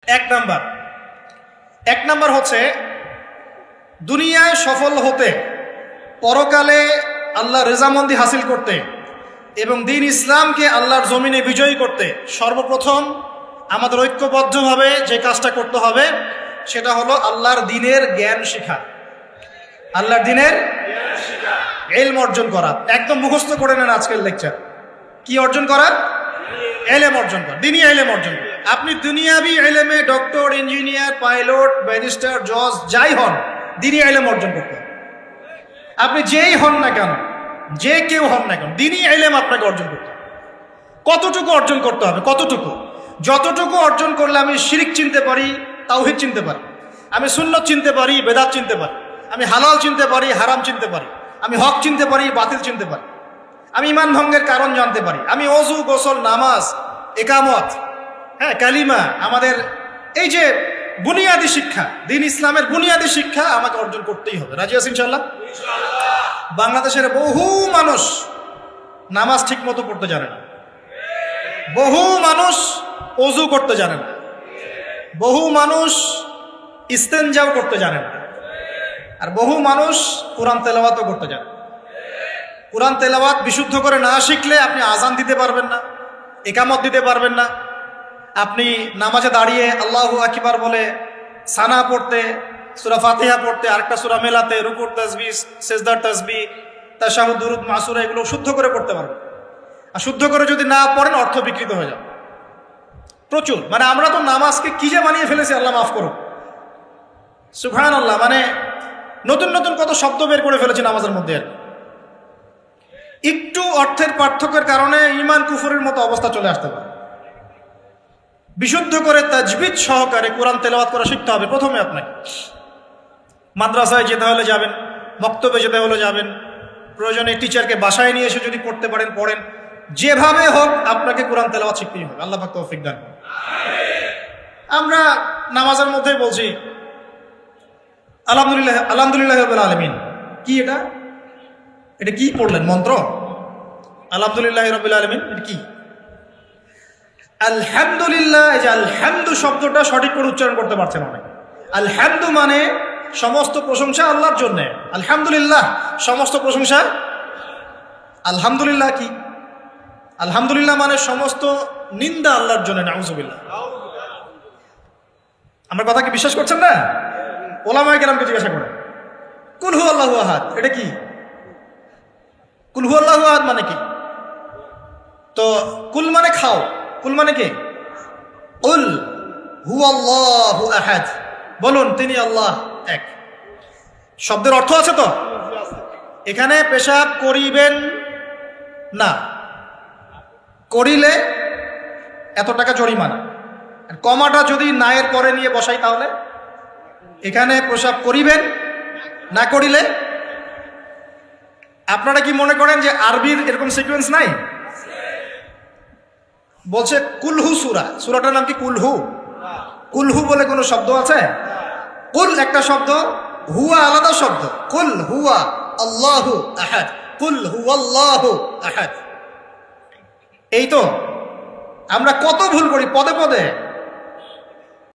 এক নাম্বার হচ্ছে দুনিয়ায় সফল হতে, পরকালে আল্লাহ রেজামন্দি হাসিল করতে এবং দ্বীন ইসলামকে আল্লাহর জমিনে বিজয়ী করতে সর্বপ্রথম আমাদের ঐক্যবদ্ধভাবে যে কাজটা করতে হবে সেটা হলো আল্লাহর দ্বীনের জ্ঞান শেখা, আল্লাহর দ্বীনের ইলম অর্জন করা। একদম মুখস্থ করে নেন আজকের লেকচার। কি অর্জন করা? ইলম অর্জন করা, দ্বীনি ইলম অর্জন করা। আপনি দুনিয়াবি ইলমে ডক্টর, ইঞ্জিনিয়ার, পাইলট, ব্যারিস্টার, জজ যাই হন, দ্বীনি ইলম অর্জন করতে হবে। আপনি যেই হন না কেন, যে কেউ হন না কেন, দ্বীনি ইলম আপনাকে অর্জন করতে হবে। কতটুকু অর্জন করতে হবে? কতটুকু? যতটুকু অর্জন করলে আমি শিরিক চিনতে পারি, তাওহীদ চিনতে পারি, আমি সুন্নত চিনতে পারি, বেদাত চিনতে পারি, আমি হালাল চিনতে পারি, হারাম চিনতে পারি, আমি হক চিনতে পারি, বাতিল চিনতে পারি, আমি ঈমান ভঙ্গের কারণ জানতে পারি, আমি ওযু, গোসল, নামাজ, ইকামত, কালিমা, আমাদের এই যে বুনিয়াদী শিক্ষা, দ্বীন ইসলামের বুনিয়াদী শিক্ষা আমাকে অর্জন করতেই হবে। রাজি আছেন ইনশাআল্লাহ? বাংলাদেশের বহু মানুষ নামাজ ঠিক মতো পড়তে জানে না, বহু মানুষ ওযু করতে জানে না, বহু মানুষ ইস্তেনজাও করতে জানে না, আর বহু মানুষ কোরআন তেলাওয়াতও করতে জানে। কোরআন তেলাওয়াত বিশুদ্ধ করে না শিখলে আপনি আজান দিতে পারবেন না, ইকামত দিতে পারবেন না। আপনি নামাজে দাঁড়িয়ে আল্লাহু আকবার বলে সানা পড়তে, সূরা ফাতিহা পড়তে, আরেকটা সূরা মেলাতে, রুকুর তাসবিহ, সিজদার তাসবিহ, তাশাহুদ, দুরুদ, মাসুরা এগুলো শুদ্ধ করে পড়তে পারবেন। আর শুদ্ধ করে যদি না পড়েন অর্থ বিকৃত হয়ে যাবে প্রচুর। মানে আমরা তো নামাজকে কি যে বানিয়ে ফেলেছি, আল্লাহ মাফ করুন, সুবহানাল্লাহ। মানে নতুন নতুন কত শব্দ বের করে ফেলেছি নামাজের মধ্যে। আর একটু অর্থের পার্থক্যের কারণে ঈমান কুফরের মতো অবস্থা চলে আসতে পারে। বিশুদ্ধ করে তাজবিদ সহকারে কোরআন তেলাওয়াত করা শিখতে হবে প্রথমে। আপনাকে মাদ্রাসায় যেতে হলে যাবেন, মক্তবে যেতে হলে যাবেন, প্রয়োজনে টিচারকে বাসায় নিয়ে এসে যদি পড়তে পারেন পড়েন, যেভাবে হোক আপনাকে কোরআন তেলাওয়াত শিখতেই হবে। আল্লাহ পাক তৌফিক দান করুন। আমরা নামাজের মধ্যেই বলছি আলহামদুলিল্লাহ, আলহামদুলিল্লাহি রাব্বিল আলামিন। কি এটা? এটা কি পড়লেন? মন্ত্র? আলহামদুলিল্লাহি রাব্বিল আলামিন এটা কি? আলহামদুলিল্লাহ। এই যে আলহামদু শব্দটা সঠিক করে উচ্চারণ করতে পারছেন অনেক। আলহামদু মানে সমস্ত প্রশংসা আল্লাহর জন্য। আলহামদুলিল্লাহ সমস্ত প্রশংসা। আলহামদুলিল্লাহ কি? আলহামদুলিল্লাহ মানে সমস্ত নিন্দা আল্লাহর জন্য। নাউযুবিল্লাহ। আমার কথা কি বিশ্বাস করছেন না? ওলামায়ে কেরামকে জিজ্ঞাসা করেন, কুল হু আল্লাহু আহাদ এটা কি? কুল হু আল্লাহু আহাদ মানে কি? তো কুল মানে খাও, কুল মানে কি? কুল হু আল্লাহু আহাদ, বলুন তিনি আল্লাহ এক। শব্দের অর্থ আছে তো? এখানে পেশাব করিবেন না, করিলে এত টাকা জরিমানা। কমাটা যদি নায়ের পরে নিয়ে বসাই তাহলে এখানে পেশাব করিবেন না, করিলে। আপনারা কি মনে করেন যে আরবির এরকম সিকোয়েন্স নাই? বলছে কুলহু সূরা, সূরাটার নাম কি কুলহু? কুলহু বলে কোনো শব্দ আছে? কুল একটা শব্দ, হুয়া আলাদা শব্দ। কুল হুয়া আল্লাহু আহাদ, কুল হুয়াল্লাহু আহাদ। এই তো আমরা কত ভুল করি পদে পদে।